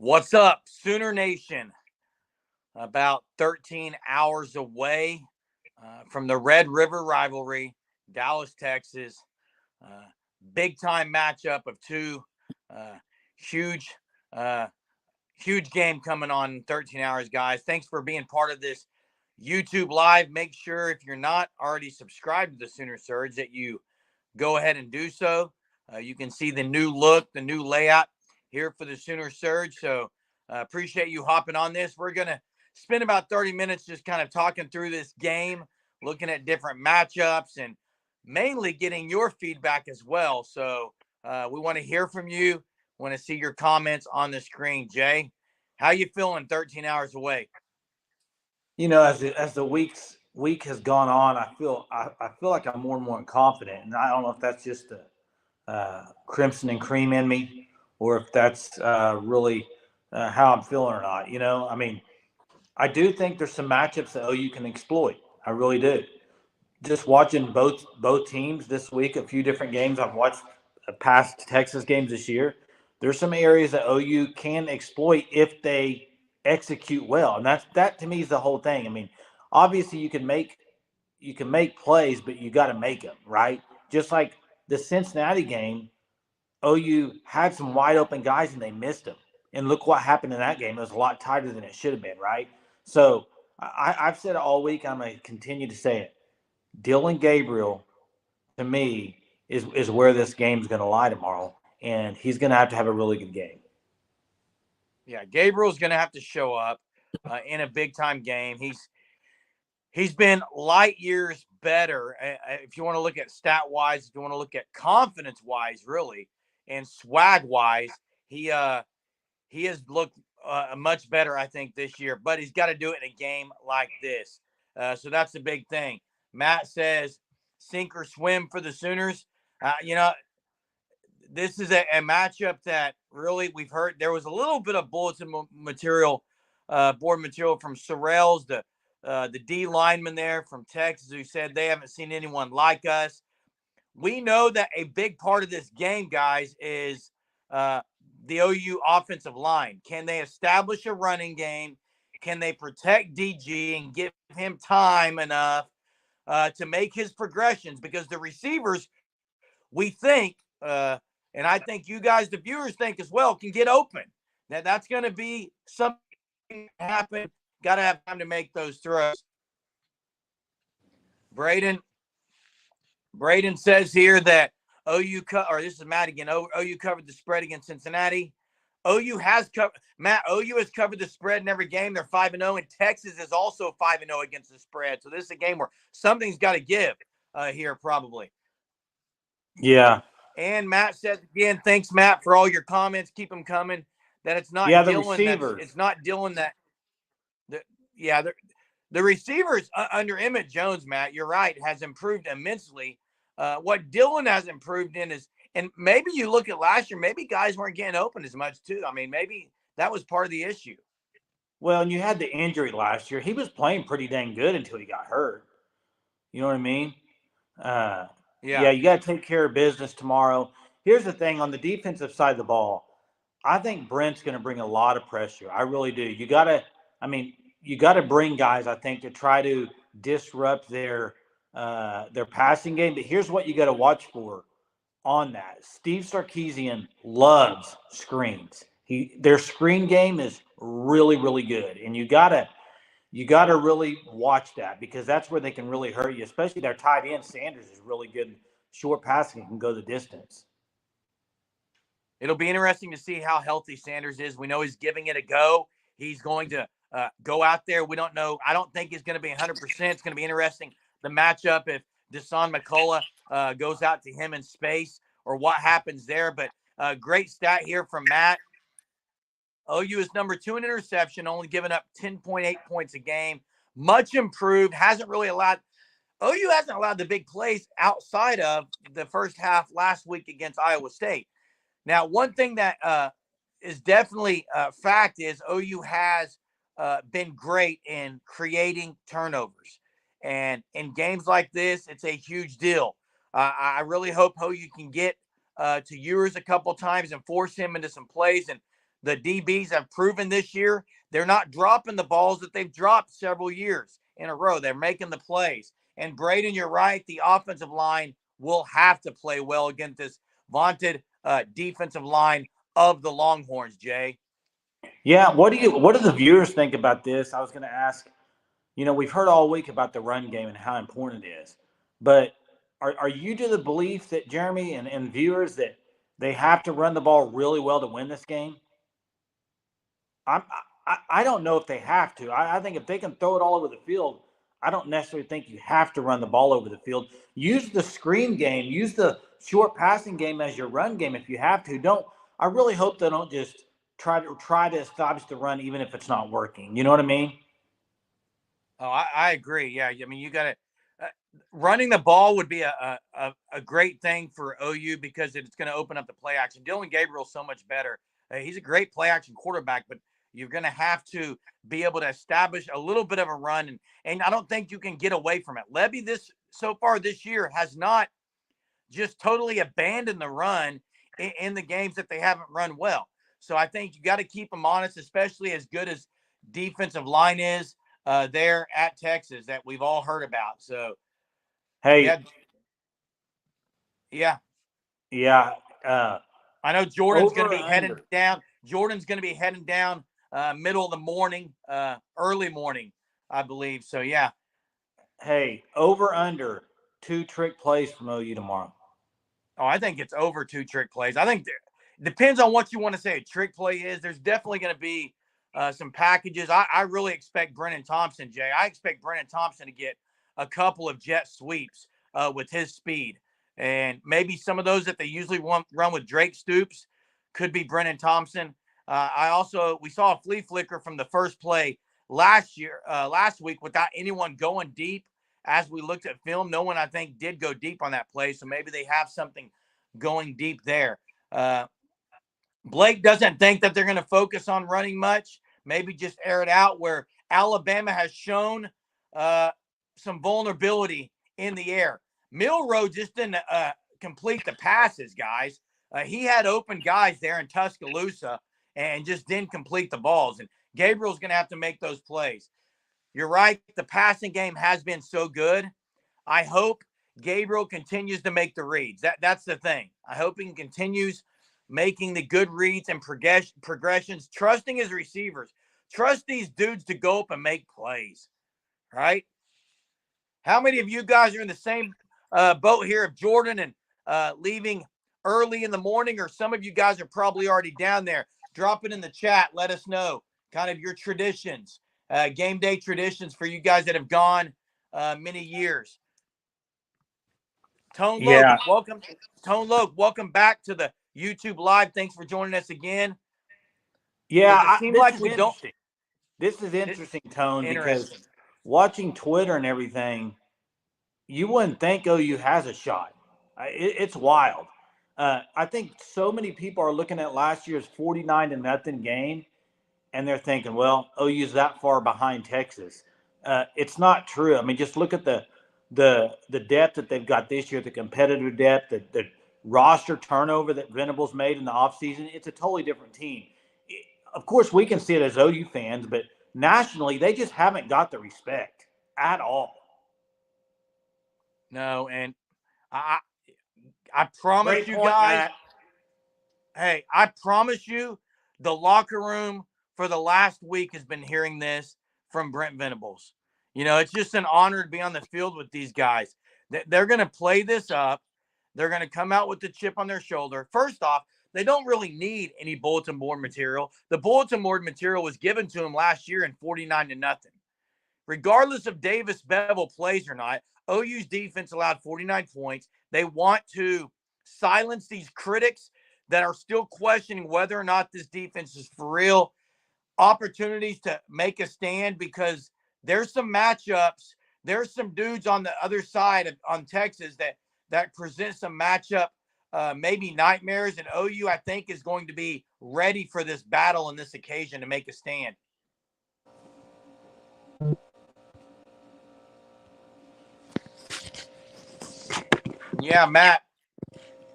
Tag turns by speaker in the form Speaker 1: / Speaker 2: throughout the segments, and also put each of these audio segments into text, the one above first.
Speaker 1: What's up, Sooner Nation? About 13 hours away from the Red River rivalry, Dallas, Texas. Uh, Big time matchup of two uh, huge, uh, huge game coming on in 13 hours, guys. Thanks for being part of this YouTube Live. Make sure if you're not already subscribed to the Sooner Surge that you go ahead and do so. You can see the new look, the new layout here for the Sooner Surge. So appreciate you hopping on this. We're going to spend about 30 minutes just kind of talking through this game, looking at different matchups, and mainly getting your feedback as well. So we want to hear from you. Want to see your comments on the screen. Jay, how you feeling 13 hours away?
Speaker 2: As the week has gone on, I feel like I'm more and more confident, and I don't know if that's just the crimson and cream in me, or if that's really how I'm feeling or not. I do think there's some matchups that OU can exploit. I really do. Just watching both teams this week, a few different games I've watched past Texas games this year. There's some areas that OU can exploit if they execute well, and that to me is the whole thing. I mean, obviously you can make plays, but you got to make them right. Just like the Cincinnati game, OU had some wide open guys and they missed them. And look what happened in that game. It was a lot tighter than it should have been, right? So I've said it all week. I'm going to continue to say it. Dylan Gabriel, to me, is where this game's going to lie tomorrow, and he's going to have a really good game.
Speaker 1: Yeah, Gabriel's going to have to show up in a big time game. He's been light years better. If you want to look at stat wise, if you want to look at confidence wise, really, and swag wise, he has looked much better, I think, this year. But he's got to do it in a game like this. So that's the big thing. Matt says sink or swim for the Sooners. This is a matchup that really we've heard. There was a little bit of bulletin material, board material from Sorrells, the D lineman there from Texas, who said they haven't seen anyone like us. We know that a big part of this game, guys, is the OU offensive line. Can they establish a running game? Can they protect DG and give him time enough to make his progressions? Because the receivers, we think, and I think you guys, the viewers, think as well, can get open. That's going to be something that happen. Got to have time to make those throws. Braden says here that or this is Matt again. OU covered the spread against Cincinnati. OU has covered OU has covered the spread in every game. They're 5-0, and Texas is also 5-0 against the spread. So this is a game where something's got to give here, probably.
Speaker 2: Yeah.
Speaker 1: And Matt says again, thanks, Matt, for all your comments. Keep them coming. That it's not
Speaker 2: the
Speaker 1: Dylan.
Speaker 2: receivers.
Speaker 1: It's not Dylan that. The receivers under Emmett Jones, Matt, you're right, has improved immensely. What Dylan has improved in is, and maybe you look at last year, maybe guys weren't getting open as much too. I mean, maybe that was part of the issue.
Speaker 2: Well, and you had the injury last year. He was playing pretty dang good until he got hurt. You know what I mean? Yeah, you got to take care of business tomorrow. Here's the thing on the defensive side of the ball. I think Brent's going to bring a lot of pressure. I really do. You got to bring guys, I think, to try to disrupt their passing game. But here's what you got to watch for on that. Steve Sarkisian loves screens. Their screen game is really, really good, and you gotta really watch that because that's where they can really hurt you. Especially their tight end Sanders is really good, short passing and can go the distance.
Speaker 1: It'll be interesting to see how healthy Sanders is. We know he's giving it a go. He's going to go out there. We don't know. I don't think he's going to be 100%. It's going to be interesting, the matchup, if Dasan McCullough goes out to him in space or what happens there. But great stat here from Matt. OU is number 2 in interception, only giving up 10.8 points a game. Much improved. OU hasn't allowed the big plays outside of the first half last week against Iowa State. Now, one thing that is definitely a fact is OU has been great in creating turnovers. And in games like this, it's a huge deal. I really hope OU can get to Ewers a couple times and force him into some plays. And The DBs have proven this year they're not dropping the balls that they've dropped several years in a row. They're making the plays. And Braden, you're right. The offensive line will have to play well against this vaunted defensive line of the Longhorns, Jay.
Speaker 2: Yeah, what do the viewers think about this? I was going to ask. We've heard all week about the run game and how important it is, but are you to the belief that Jeremy and viewers that they have to run the ball really well to win this game? I don't know if they have to. I think if they can throw it all over the field, I don't necessarily think you have to run the ball over the field. Use the screen game, use the short passing game as your run game if you have to. I really hope they don't just try to establish the run even if it's not working. You know what I mean?
Speaker 1: Oh, I agree. Yeah, I mean, you got to running the ball would be a great thing for OU because it's going to open up the play action. Dylan Gabriel's so much better. He's a great play action quarterback, but you're going to have to be able to establish a little bit of a run, and I don't think you can get away from it. Lebby so far this year has not just totally abandoned the run in the games that they haven't run well. So I think you got to keep them honest, especially as good as defensive line is there at Texas that we've all heard about. So,
Speaker 2: hey,
Speaker 1: yeah. I know Jordan's going to be heading down. Jordan's going to be heading down middle of the morning, early morning, I believe. So, yeah.
Speaker 2: Hey, over under 2 trick plays from OU tomorrow.
Speaker 1: Oh, I think it's over 2 trick plays. I think it depends on what you want to say a trick play is. There's definitely going to be some packages. I really expect Brennan Thompson, Jay. I expect Brennan Thompson to get a couple of jet sweeps with his speed. And maybe some of those that they usually run with Drake Stoops could be Brennan Thompson. We saw a flea flicker from the first play last week without anyone going deep. As we looked at film, no one, I think, did go deep on that play. So maybe they have something going deep there. Blake doesn't think that they're going to focus on running much. Maybe just air it out where Alabama has shown some vulnerability in the air. Milroe just didn't complete the passes, guys. He had open guys there in Tuscaloosa and just didn't complete the balls. And Gabriel's going to have to make those plays. You're right. The passing game has been so good. I hope Gabriel continues to make the reads. That's the thing. I hope he continues making the good reads and progressions, trusting his receivers. Trust these dudes to go up and make plays, right? How many of you guys are in the same boat here of Jordan and leaving early in the morning, or some of you guys are probably already down there? Drop it in the chat. Let us know kind of your traditions, game day traditions for you guys that have gone many years. Tone Loke, welcome. Tone Loke, welcome back to the YouTube Live. Thanks for joining us again.
Speaker 2: Yeah,
Speaker 1: it seems like we don't.
Speaker 2: This is interesting, Tone, because watching Twitter and everything, you wouldn't think OU has a shot. It's wild. I think so many people are looking at last year's 49-0 game, and they're thinking, well, OU's that far behind Texas. It's not true. I mean, just look at the depth that they've got this year, the competitive depth, the roster turnover that Venables made in the offseason. It's a totally different team. Of course, we can see it as OU fans, but nationally, they just haven't got the respect at all.
Speaker 1: No, and I promise you guys, Matt. Hey, I promise you, the locker room for the last week has been hearing this from Brent Venables. It's just an honor to be on the field with these guys. They're going to play this up. They're going to come out with the chip on their shoulder. First off, they don't really need any bulletin board material. The bulletin board material was given to them last year in 49-0. Regardless if Davis Bevel plays or not, OU's defense allowed 49 points. They want to silence these critics that are still questioning whether or not this defense is for real. Opportunities to make a stand because there's some matchups. There's some dudes on the other side on Texas that present some matchup, maybe nightmares. And OU, I think, is going to be ready for this battle and this occasion to make a stand. Yeah, Matt.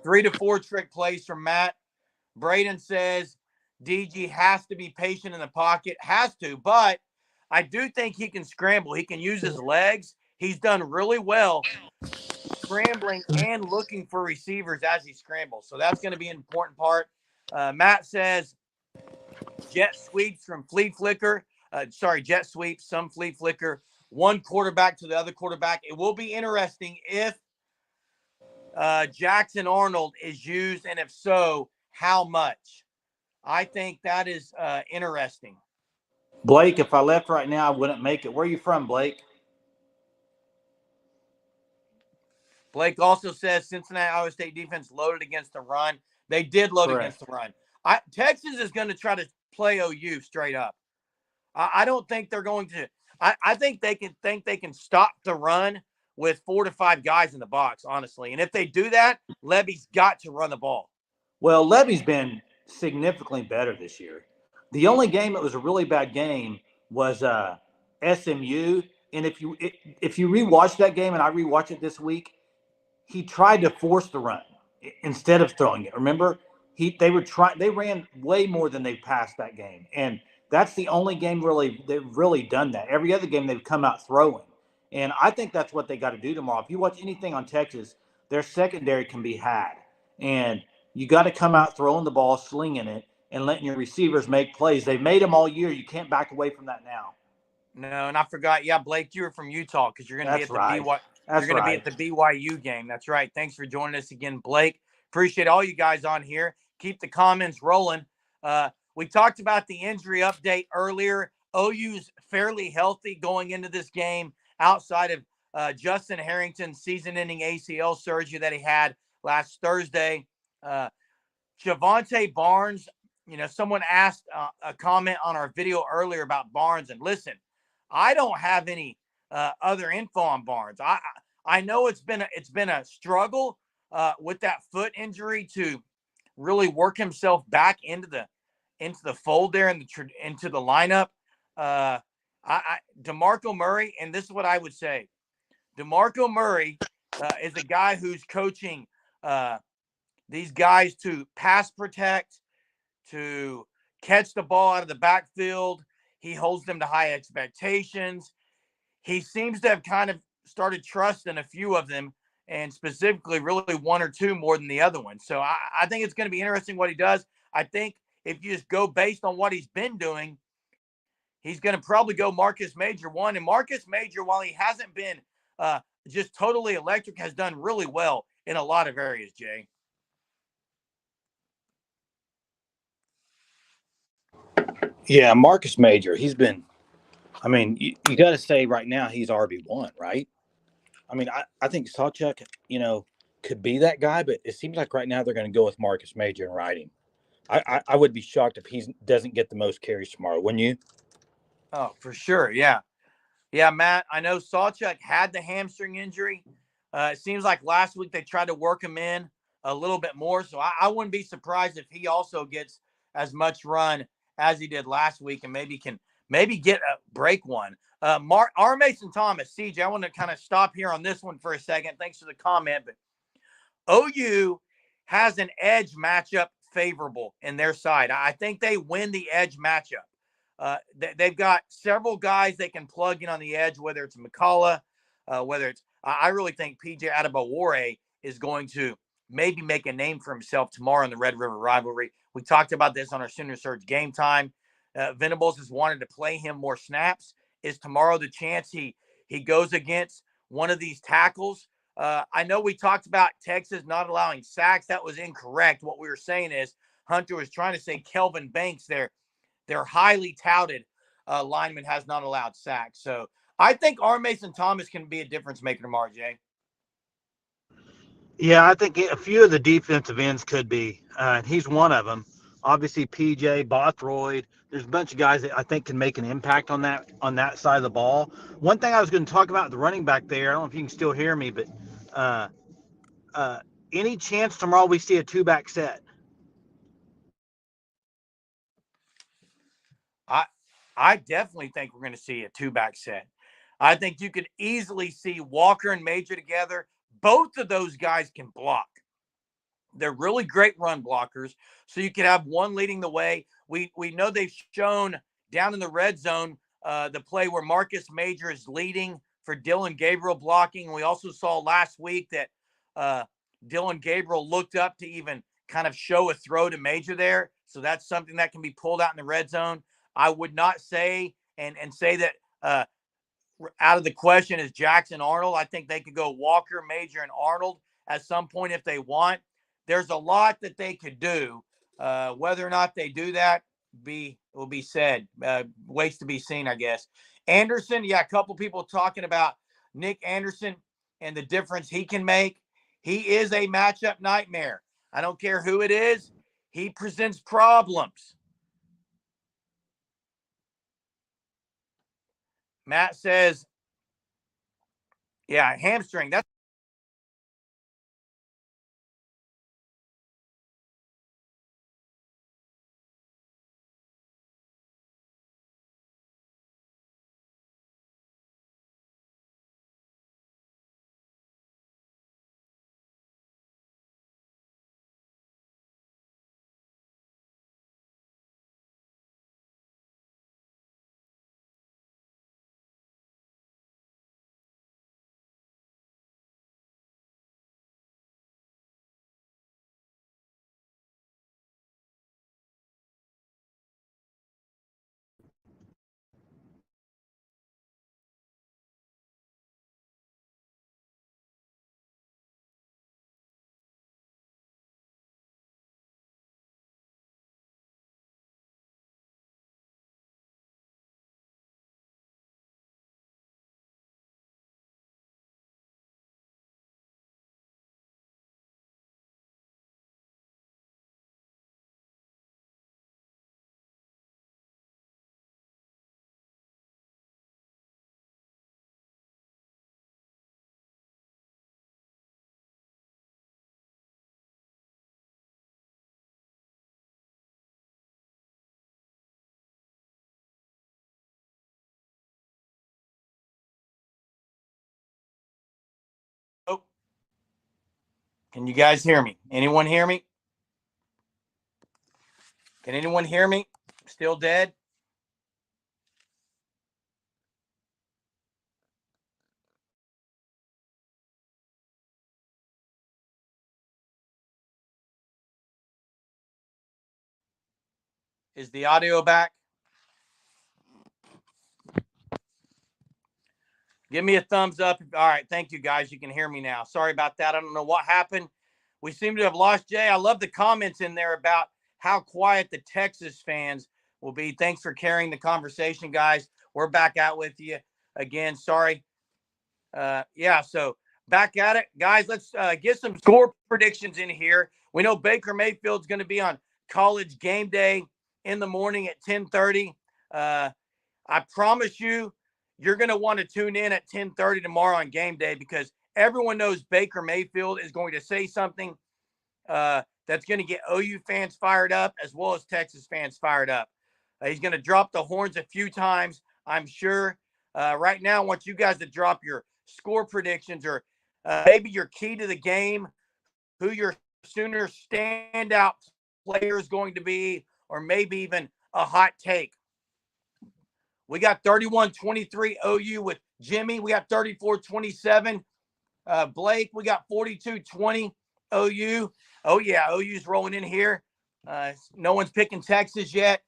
Speaker 1: 3 to 4 trick plays from Matt. Braden says DG has to be patient in the pocket, has to, but I do think he can scramble. He can use his legs. He's done really well scrambling and looking for receivers as he scrambles. So that's going to be an important part. Matt says jet sweeps from flea flicker. Jet sweeps, some flea flicker, one quarterback to the other quarterback. It will be interesting if Jackson Arnold is used, and if so, how much? I think that is interesting.
Speaker 2: Blake, if I left right now, I wouldn't make it. Where are you from, Blake?
Speaker 1: Blake also says Cincinnati Iowa State defense loaded against the run. They did load against the run. Texas is going to try to play OU straight up. I don't think they're going to. I think they can stop the run with 4 to 5 guys in the box, honestly. And if they do that, Levy's got to run the ball.
Speaker 2: Well, Levy's been significantly better this year. The only game that was a really bad game was SMU. And if you rewatch that game, and I rewatched it this week, he tried to force the run instead of throwing it. Remember, they ran way more than they passed that game, and that's the only game they've really done that. Every other game they've come out throwing, and I think that's what they got to do tomorrow. If you watch anything on Texas, their secondary can be had, and you got to come out throwing the ball, slinging it, and letting your receivers make plays. They've made them all year. You can't back away from that now.
Speaker 1: No, and I forgot. Yeah, Blake, you were from Utah because you're going to be at the BYU game. That's right. Thanks for joining us again, Blake. Appreciate all you guys on here. Keep the comments rolling. We talked about the injury update earlier. OU's fairly healthy going into this game outside of Justin Harrington's season-ending ACL surgery that he had last Thursday. Javonte Barnes, someone asked a comment on our video earlier about Barnes, and listen, I don't have any other info on Barnes. I know it's been a struggle with that foot injury to really work himself back into the fold there into the lineup. DeMarco Murray, and this is what I would say: DeMarco Murray is a guy who's coaching these guys to pass protect, to catch the ball out of the backfield. He holds them to high expectations. He seems to have kind of started trusting a few of them, and specifically really one or two more than the other one. So I think it's going to be interesting what he does. I think if you just go based on what he's been doing, he's going to probably go Marcus Major 1. And Marcus Major, while he hasn't been just totally electric, has done really well in a lot of areas, Jay.
Speaker 3: Yeah, Marcus Major, he's been – I mean, you got to say right now he's RB1, right? I mean, I think Sawchuk, could be that guy, but it seems like right now they're going to go with Marcus Major and ride him. I would be shocked if he doesn't get the most carries tomorrow, wouldn't you?
Speaker 1: Oh, for sure, yeah. Yeah, Matt, I know Sawchuk had the hamstring injury. It seems like last week they tried to work him in a little bit more, so I wouldn't be surprised if he also gets as much run as he did last week and maybe can get a break one. R. Mason Thomas, CJ, I want to kind of stop here on this one for a second. Thanks for the comment, but OU has an edge matchup favorable in their side. I think they win the edge matchup. They've got several guys they can plug in on the edge, whether it's McCullough, whether it's I really think PJ Adebawore is going to maybe make a name for himself tomorrow in the Red River rivalry. We talked about this on our Sooner Surge Game Time. Venables has wanted to play him more snaps. Is tomorrow the chance he goes against one of these tackles? I know we talked about Texas not allowing sacks. That was incorrect. What we were saying is Hunter was trying to say Kelvin Banks, their highly touted lineman, has not allowed sacks. So I think R. Mason Thomas can be a difference maker tomorrow, Jay.
Speaker 2: Yeah, I think a few of the defensive ends could be. He's one of them. Obviously, PJ, Bothroyd. There's a bunch of guys that I think can make an impact on that side of the ball. One thing I was going to talk about the running back there, I don't know if you can still hear me, but any chance tomorrow we see a two-back set?
Speaker 1: I definitely think we're going to see a two-back set. I think you could easily see Walker and Major together. Both of those guys can block. They're really great run blockers. So you could have one leading the way. we know they've shown down in the red zone the play where Marcus Major is leading for Dillon Gabriel blocking. We also saw last week that Dillon Gabriel looked up to even kind of show a throw to Major there. So that's something that can be pulled out in the red zone. I would not say and say that out of the question is Jackson Arnold. I think they could go Walker, Major, and Arnold at some point if they want. There's a lot that they could do. Whether or not they do that will be said. Waits to be seen, I guess. Anderson, yeah, a couple people talking about Nick Anderson and the difference he can make. He is a matchup nightmare. I don't care who it is. He presents problems. Matt says, yeah, hamstring. That's oh, can you guys hear me? Anyone hear me? Can anyone hear me? Still dead? Is the audio back? Give me a thumbs up. All right. Thank you, guys. You can hear me now. Sorry about that. I don't know what happened. We seem to have lost Jay. I love the comments in there about how quiet the Texas fans will be. Thanks for carrying the conversation, guys. We're back out with you again. Sorry. Yeah, so back at it. Guys, let's get some score predictions in here. We know Baker Mayfield's going to be on College Game Day in the morning at 10:30. I promise you, you're going to want to tune in at 10:30 tomorrow on game day because everyone knows Baker Mayfield is going to say something that's going to get OU fans fired up as well as Texas fans fired up. He's going to drop the horns a few times, I'm sure. Right now, I want you guys to drop your score predictions or maybe your key to the game, who your Sooner standout player is going to be, or maybe even a hot take. We got 31-23 OU with Jimmy. We got 34-27 Blake. We got 42-20 OU. Oh, yeah, OU's rolling in here. No one's picking Texas yet.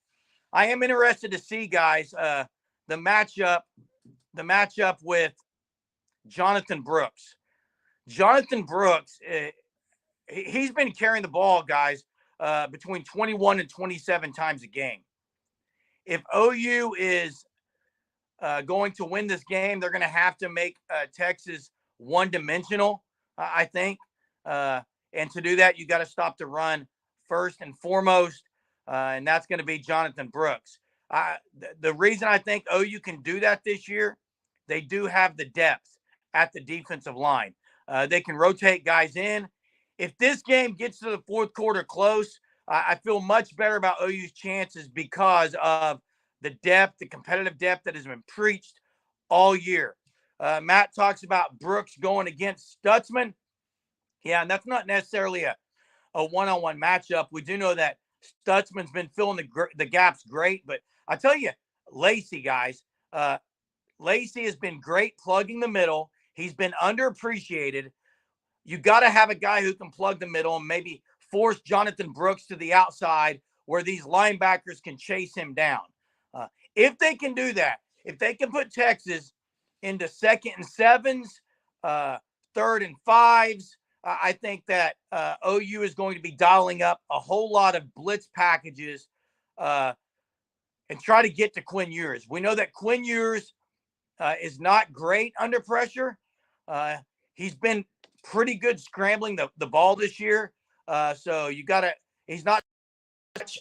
Speaker 1: I am interested to see, guys, the matchup with Jonathan Brooks. Jonathan Brooks, he's been carrying the ball, guys, between 21 and 27 times a game. If OU is going to win this game, they're going to have to make Texas one-dimensional, I think. And to do that, you got to stop the run first and foremost, and that's going to be Jonathan Brooks. The reason I think OU can do that this year, they do have the depth at the defensive line. They can rotate guys in. If this game gets to the fourth quarter close, I feel much better about OU's chances because of the depth, the competitive depth that has been preached all year. Matt talks about Brooks going against Stutzman. Yeah, and that's not necessarily a one-on-one matchup. We do know that Stutzman's been filling the gaps great. But I tell you, Lacey, guys, Lacey has been great plugging the middle. He's been underappreciated. You got to have a guy who can plug the middle and maybe force Jonathan Brooks to the outside where these linebackers can chase him down. If they can do that, if they can put Texas into 2nd and 7s, 3rd and 5s, I think that OU is going to be dialing up a whole lot of blitz packages and try to get to Quinn Ewers. We know that Quinn Ewers is not great under pressure. He's been pretty good scrambling the ball this year. So he's not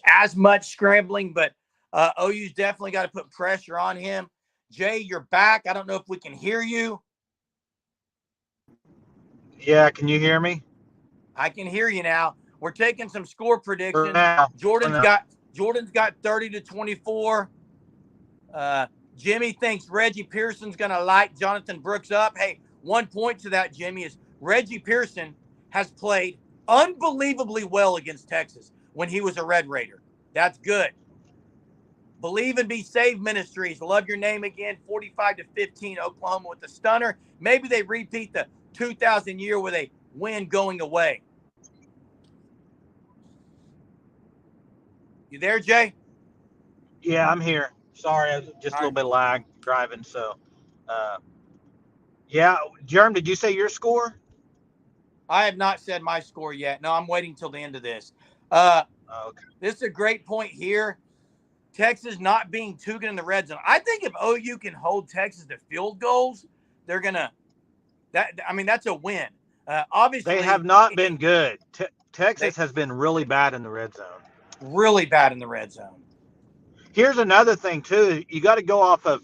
Speaker 1: as much scrambling, but OU's definitely got to put pressure on him. Jay, you're back. I don't know if we can hear you.
Speaker 3: Yeah, can you hear me?
Speaker 1: I can hear you now. We're taking some score predictions.
Speaker 3: Now.
Speaker 1: Jordan's got 30-24. Jimmy thinks Reggie Pearson's going to light Jonathan Brooks up. Hey, 1 point to that, Jimmy, is Reggie Pearson has played unbelievably well against Texas when he was a Red Raider. That's good. Believe and Be Saved Ministries. Love your name again. 45-15 Oklahoma with the stunner. Maybe they repeat the 2000 year where they win going away. You there, Jay?
Speaker 3: Yeah, I'm here. Sorry, I was just a little bit of lag driving. So, yeah, Jerm, did you say your score?
Speaker 1: I have not said my score yet. No, I'm waiting till the end of this.
Speaker 3: Okay.
Speaker 1: This is a great point here. Texas not being too good in the red zone. I think if OU can hold Texas to field goals, they're gonna. That's a win. Obviously,
Speaker 3: they have not been good. Texas has been really bad in the red zone.
Speaker 1: Really bad in the red zone.
Speaker 3: Here's another thing too. You got to go off of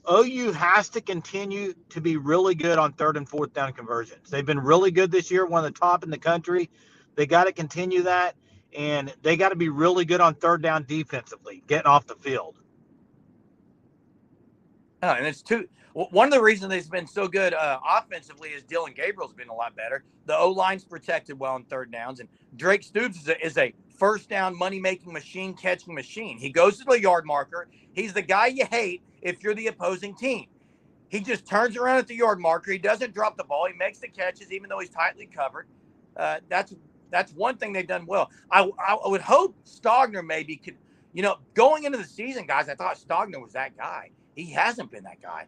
Speaker 3: OU has to continue to be really good on 3rd and 4th down conversions. They've been really good this year, one of the top in the country. They got to continue that, and they got to be really good on 3rd down defensively, getting off the field.
Speaker 1: Oh, and it's one of the reasons they've been so good offensively is Dylan Gabriel's been a lot better. The O-line's protected well on 3rd downs, and Drake Stoops is a first down money-making machine, catching machine. He goes to the yard marker. He's the guy you hate if you're the opposing team. He just turns around at the yard marker. He doesn't drop the ball. He makes the catches even though he's tightly covered. That's one thing they've done well. I would hope Stogner maybe could, going into the season, guys, I thought Stogner was that guy. He hasn't been that guy.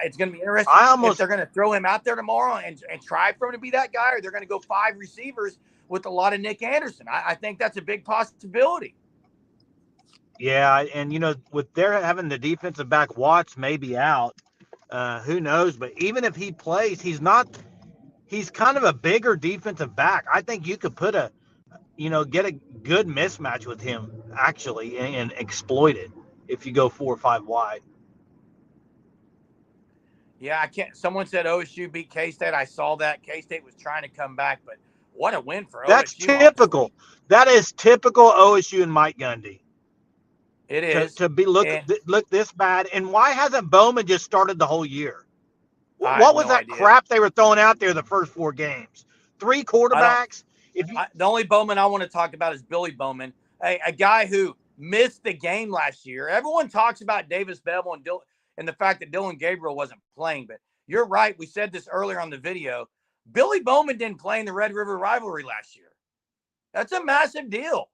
Speaker 1: It's going to be interesting if they're going to throw him out there tomorrow and try for him to be that guy, or they're going to go 5 receivers with a lot of Nick Anderson. I think that's a big possibility.
Speaker 3: Yeah, and with their having the defensive back Watts maybe out, who knows? But even if he plays, he's kind of a bigger defensive back. I think you could get a good mismatch with him actually and exploit it if you go 4 or 5 wide.
Speaker 1: Yeah, I can't. Someone said OSU beat K-State. I saw that. K-State was trying to come back, but what a win for OSU.
Speaker 3: That's typical. That is typical OSU and Mike Gundy.
Speaker 1: It is.
Speaker 3: To look this bad. And why hasn't Bowman just started the whole year? What was that crap they were throwing out there the first 4 games? 3 quarterbacks?
Speaker 1: The only Bowman I want to talk about is Billy Bowman, a guy who missed the game last year. Everyone talks about Davis Bevel and the fact that Dylan Gabriel wasn't playing, but you're right. We said this earlier on the video. Billy Bowman didn't play in the Red River rivalry last year. That's a massive deal.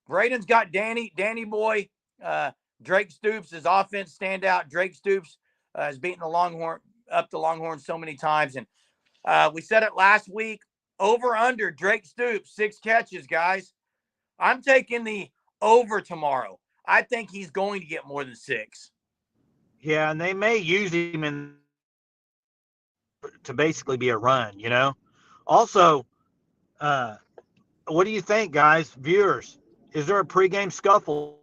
Speaker 1: Braden's got Danny Boy, Drake Stoops, his offense standout. Drake Stoops has beaten the Longhorn so many times. And we said it last week, over under Drake Stoops, 6 catches, guys. I'm taking the over tomorrow. I think he's going to get more than 6.
Speaker 3: Yeah, and they may use him to basically be a run, Also, what do you think, guys, viewers? Is there a pregame scuffle?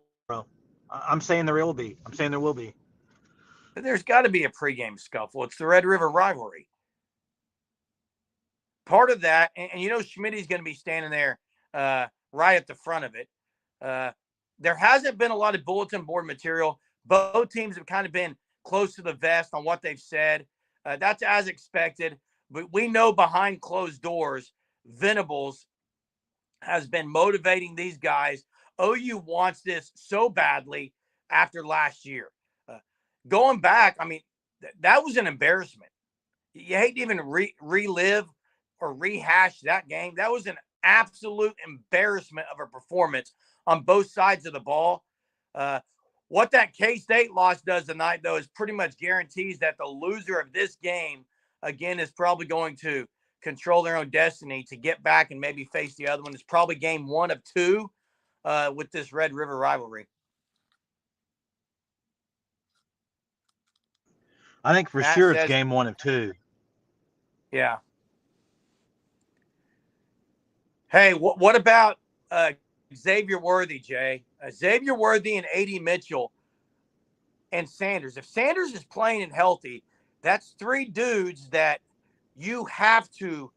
Speaker 3: I'm saying there will be.
Speaker 1: There's got to be a pregame scuffle. It's the Red River rivalry. Part of that, and Schmitty's going to be standing there right at the front of it. There hasn't been a lot of bulletin board material. Both teams have kind of been close to the vest on what they've said. That's as expected. But we know behind closed doors, Venables has been motivating these guys. OU wants this so badly after last year. Going back, I mean, that was an embarrassment. You hate to even relive or rehash that game. That was an absolute embarrassment of a performance on both sides of the ball. What that K-State loss does tonight, though, is pretty much guarantees that the loser of this game, again, is probably going to control their own destiny to get back and maybe face the other one. It's probably game 1 of 2 with this Red River rivalry.
Speaker 3: I think for
Speaker 1: Matt
Speaker 3: sure
Speaker 1: says,
Speaker 3: it's game 1 of 2.
Speaker 1: Yeah. Hey, what about Xavier Worthy, Jay? Xavier Worthy and A.D. Mitchell and Sanders. If Sanders is playing and healthy, that's 3 dudes that you have to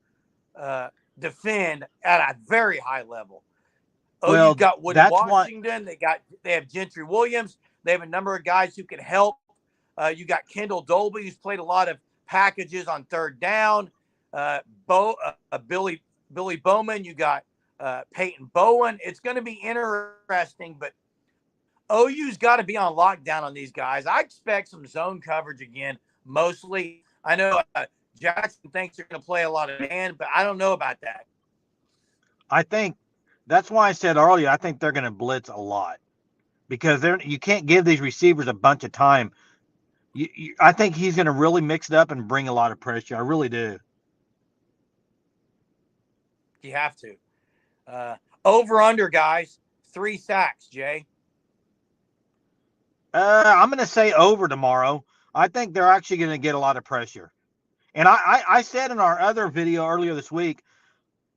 Speaker 1: defend at a very high level.
Speaker 3: Well,
Speaker 1: you've got Woody
Speaker 3: that's
Speaker 1: Washington. They have Gentry Williams. They have a number of guys who can help. You got Kendall Dolby, who's played a lot of packages on third down. Billy Bowman. You got Peyton Bowen. It's going to be interesting, but OU's got to be on lockdown on these guys. I expect some zone coverage again, mostly. I know Jackson thinks they're going to play a lot of man, but I don't know about that.
Speaker 3: I think that's why I said earlier, I think they're going to blitz a lot because you can't give these receivers a bunch of time. I think he's going to really mix it up and bring a lot of pressure. I really do.
Speaker 1: You have to. Over under, guys. 3 sacks, Jay.
Speaker 3: I'm going to say over tomorrow. I think they're actually going to get a lot of pressure. And I said in our other video earlier this week,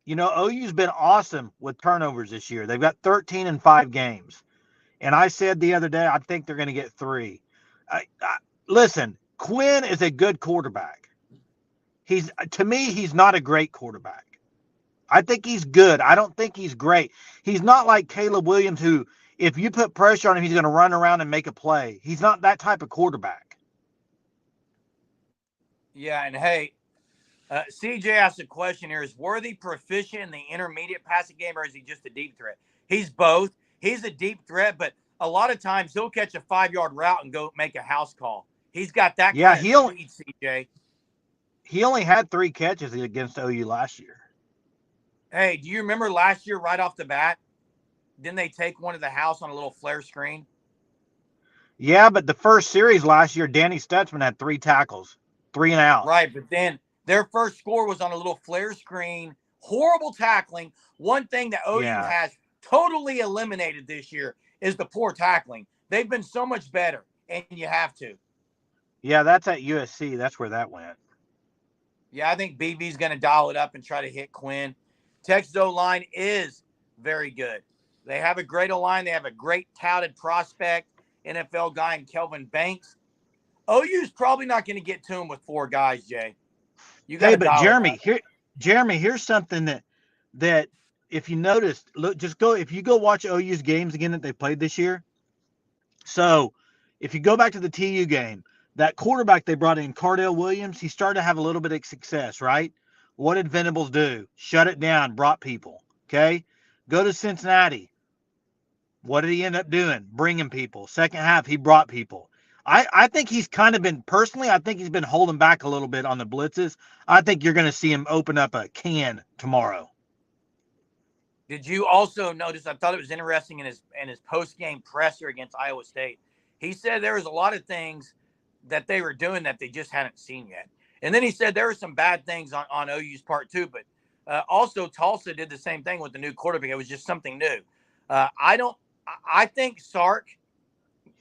Speaker 3: you know, OU's been awesome with turnovers this year. They've got 13 in 5 games. And I said the other day, I think they're going to get 3. Listen, Quinn is a good quarterback. To me, he's not a great quarterback. I think he's good. I don't think he's great. He's not like Caleb Williams, who, if you put pressure on him, he's going to run around and make a play. He's not that type of quarterback.
Speaker 1: Yeah, and hey, CJ asked a question here. Is Worthy proficient in the intermediate passing game, or is he just a deep threat? He's both. He's a deep threat, but a lot of times he'll catch a 5-yard route and go make a house call. He's got that kind of speed, CJ.
Speaker 3: He only had 3 catches against OU last year.
Speaker 1: Hey, do you remember last year right off the bat? Didn't they take one to the house on a little flare screen?
Speaker 3: Yeah, but the first series last year, Danny Stutzman had 3 tackles, 3 and out.
Speaker 1: Right, but then their first score was on a little flare screen. Horrible tackling. One thing that OU has totally eliminated this year is the poor tackling. They've been so much better, and you have to.
Speaker 3: Yeah, that's at USC. That's where that went.
Speaker 1: Yeah, I think BB's going to dial it up and try to hit Quinn. Texas O-line is very good. They have a great O-line. They have a great touted prospect, NFL guy in Kelvin Banks. OU's probably not going to get to him with 4 guys, Jay. You got
Speaker 3: but Jeremy, here's something that if you noticed, look, if you go watch OU's games again that they played this year. So if you go back to the TU game, that quarterback they brought in, Cardell Williams, he started to have a little bit of success, right? What did Venables do? Shut it down, brought people. Okay. Go to Cincinnati. What did he end up doing? Bringing people. Second half, he brought people. I think he's kind of been, personally, I think he's been holding back a little bit on the blitzes. I think you're going to see him open up a can tomorrow.
Speaker 1: Did you also notice, I thought it was interesting in his post-game presser against Iowa State, he said there was a lot of things that they were doing that they just hadn't seen yet. And then he said there were some bad things on OU's part too, but also Tulsa did the same thing with the new quarterback. It was just something new. I think Sark,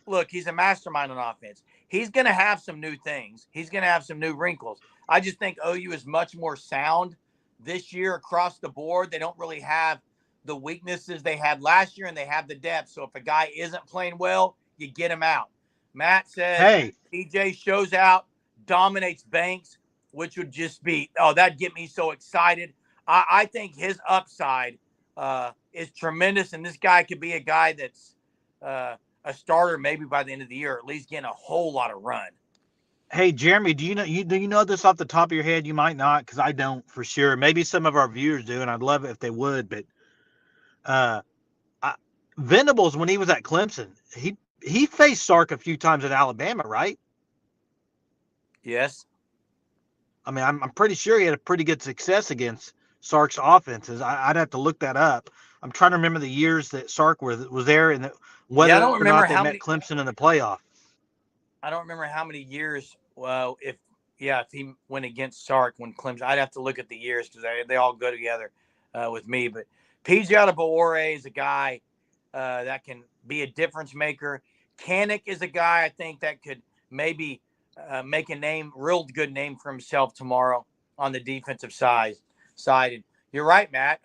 Speaker 1: look, he's a mastermind on offense. He's going to have some new things. He's going to have some new wrinkles. I just think OU is much more sound this year across the board. They don't really have the weaknesses they had last year, and they have the depth. So if a guy isn't playing well, you get him out. Matt says, TJ shows out, dominates Banks, which would just be, that'd get me so excited. I think his upside is tremendous, and this guy could be a guy that's a starter maybe by the end of the year, or at least getting a whole lot of run.
Speaker 3: Hey, Jeremy, do you know this off the top of your head? You might not, because I don't for sure. Maybe some of our viewers do, and I'd love it if they would. But
Speaker 4: Uh, Venables, when he was at Clemson, he faced Sark a few times at Alabama, right?
Speaker 1: Yes.
Speaker 4: I mean, I'm pretty sure he had a pretty good success against Sark's offenses. I'd have to look that up. I'm trying to remember the years that Sark was there and whether
Speaker 1: Yeah, I don't
Speaker 4: or
Speaker 1: remember
Speaker 4: not they
Speaker 1: how
Speaker 4: met
Speaker 1: many.
Speaker 4: Clemson in the playoff.
Speaker 1: I don't remember how many years. Well, if he went against Sark when Clemson, I'd have to look at the years because they all go together with me. But PJ Adebawore is a guy that can be a difference maker. Kanik is a guy I think that could maybe make a real good name for himself tomorrow on the defensive side. And you're right, Matt.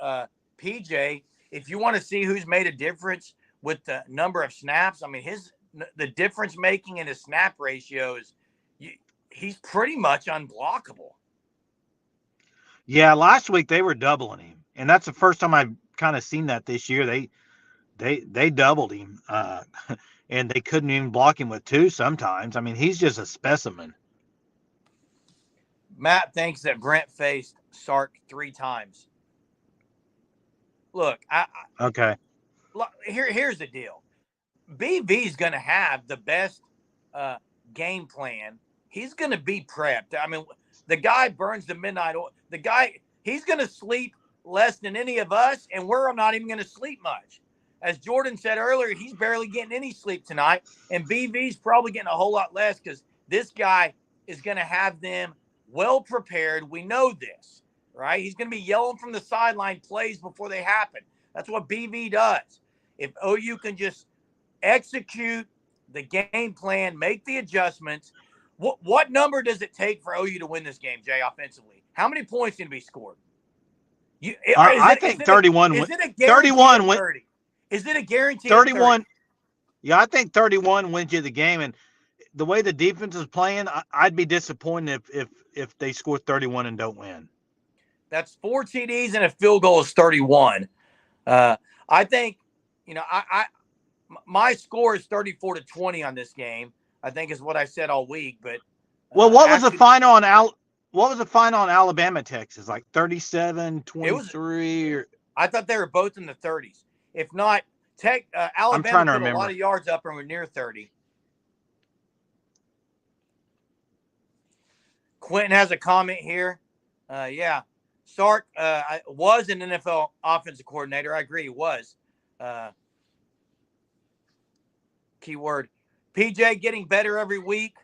Speaker 1: PJ, if you want to see who's made a difference with the number of snaps, I mean, the difference making in his snap ratio is he's pretty much unblockable.
Speaker 4: Yeah, last week they were doubling him, and that's the first time I've kind of seen that this year. They doubled him, and they couldn't even block him with two sometimes. I mean, he's just a specimen.
Speaker 1: Matt thinks that Brent faced Sark 3 times. Look,
Speaker 4: Okay.
Speaker 1: Here's the deal. BV's going to have the best game plan. He's going to be prepped. I mean, the guy burns the midnight oil. The guy, he's going to sleep less than any of us, and we're not even going to sleep much. As Jordan said earlier, he's barely getting any sleep tonight, and BV's probably getting a whole lot less because this guy is going to have them well prepared. We know this, right? He's going to be yelling from the sideline plays before they happen. That's what BV does. If OU can just execute the game plan, make the adjustments. What number does it take for OU to win this game, Jay, offensively? How many points can be scored?
Speaker 4: I think 31.
Speaker 1: Is it a
Speaker 4: 31
Speaker 1: win? 30? Is it a guarantee?
Speaker 4: 31. Yeah, I think 31 wins you the game, and the way the defense is playing, I'd be disappointed if they score 31 and don't win.
Speaker 1: That's 4 TDs and a field goal is 31. I think, my score is 34-20 on this game. I think is what I said all week. But
Speaker 4: what was the final on Alabama, Texas? Like 37-23?
Speaker 1: I thought they were both in the 30s. If not, Alabama put a lot of yards up and were near 30. Quentin has a comment here. Yeah, Sark was an NFL offensive coordinator. I agree, he was. Keyword. PJ getting better every week.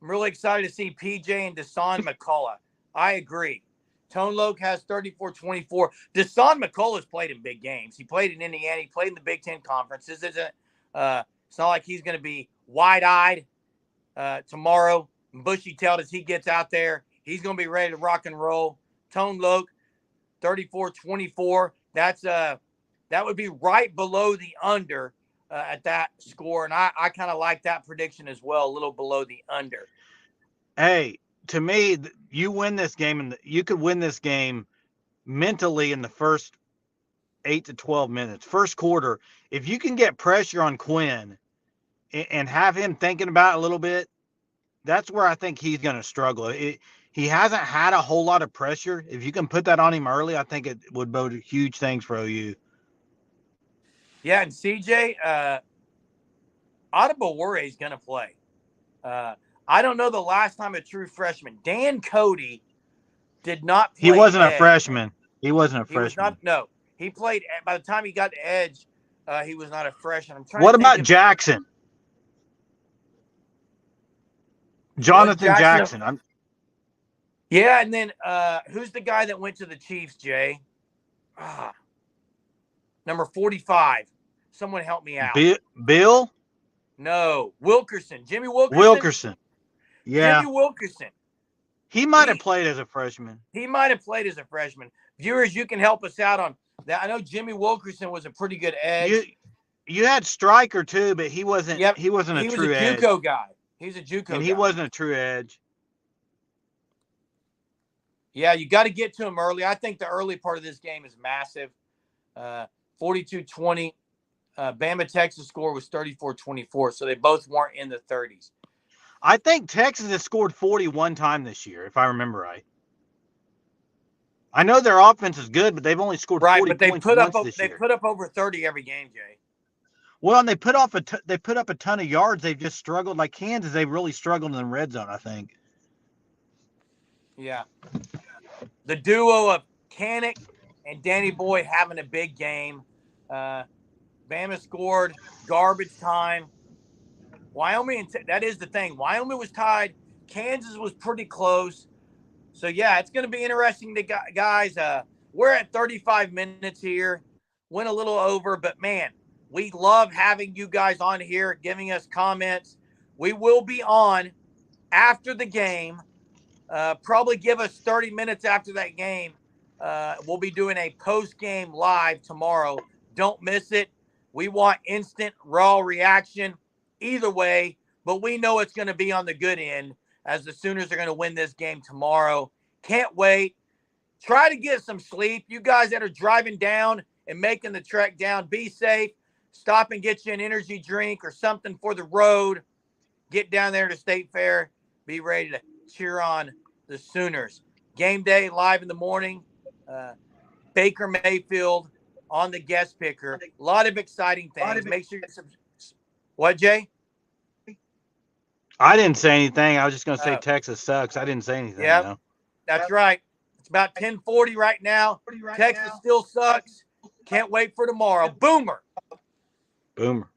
Speaker 1: I'm really excited to see PJ and Dasan McCullough. I agree. Tone Loke has 34-24. Dasan McCullough's played in big games. He played in Indiana. He played in the Big Ten Conference. This isn't. It's not like he's going to be wide-eyed tomorrow, bushy-tailed as he gets out there. He's going to be ready to rock and roll. Tone Loke, 34-24. That would be right below the under at that score, and I kind of like that prediction as well, a little below the under.
Speaker 4: Hey, to me, you win this game, and you could win this game mentally in the first 8 to 12 minutes. First quarter, if you can get pressure on Quinn and have him thinking about it a little bit, that's where I think he's going to struggle. He hasn't had a whole lot of pressure. If you can put that on him early, I think it would bode huge things for OU.
Speaker 1: Yeah, and CJ, Adebawore is going to play. I don't know the last time a true freshman. Dan Cody did not play.
Speaker 4: He wasn't a freshman. He wasn't a freshman.
Speaker 1: He played. By the time he got to edge, he was not a freshman. I'm trying.
Speaker 4: What about Jackson? Jonathan Jackson.
Speaker 1: Yeah, and then who's the guy that went to the Chiefs, Jay? Number 45. Someone help me out.
Speaker 4: Bill?
Speaker 1: No, Wilkerson. Jimmy Wilkerson.
Speaker 4: Wilkerson. Yeah.
Speaker 1: Jimmy Wilkerson.
Speaker 4: He might have played as a freshman.
Speaker 1: He might have played as a freshman. Viewers, you can help us out on that. I know Jimmy Wilkerson was a pretty good edge.
Speaker 4: You had Stryker too, but he wasn't. Yep. He wasn't a true edge.
Speaker 1: He was a JUCO guy. He's a JUCO guy.
Speaker 4: And he wasn't a true edge.
Speaker 1: Yeah, you got to get to him early. I think the early part of this game is massive. 42-20. Bama, Texas score was 34-24, so they both weren't in the 30s.
Speaker 4: I think Texas has scored 41 times this year, if I remember right. I know their offense is good, but they've only scored
Speaker 1: Right,
Speaker 4: 40
Speaker 1: but they
Speaker 4: points
Speaker 1: put up
Speaker 4: once this
Speaker 1: they
Speaker 4: year.
Speaker 1: put up over 30 every game, Jay.
Speaker 4: Well, and they put up a ton of yards. They've just struggled. Like Kansas, they've really struggled in the red zone, I think.
Speaker 1: Yeah. The duo of Canick and Danny Boyd having a big game. Bama scored garbage time. Wyoming, that is the thing. Wyoming was tied. Kansas was pretty close. So, yeah, it's going to be interesting, guys. We're at 35 minutes here. Went a little over, but, man, we love having you guys on here giving us comments. We will be on after the game. Probably give us 30 minutes after that game. We'll be doing a post-game live tomorrow. Don't miss it. We want instant, raw reaction either way, but we know it's going to be on the good end as the Sooners are going to win this game tomorrow. Can't wait. Try to get some sleep. You guys that are driving down and making the trek down, be safe. Stop and get you an energy drink or something for the road. Get down there to State Fair. Be ready to cheer on the Sooners. Game day live in the morning. Baker Mayfield on the guest picker. A lot of exciting things. Make sure you're what, Jay?
Speaker 4: I didn't say anything. I was just going to say
Speaker 1: Oh.
Speaker 4: Texas sucks. I didn't say anything.
Speaker 1: Yep.
Speaker 4: No.
Speaker 1: That's right. It's about 10:40 right now. Texas still sucks. Can't wait for tomorrow. Boomer.
Speaker 4: Boomer.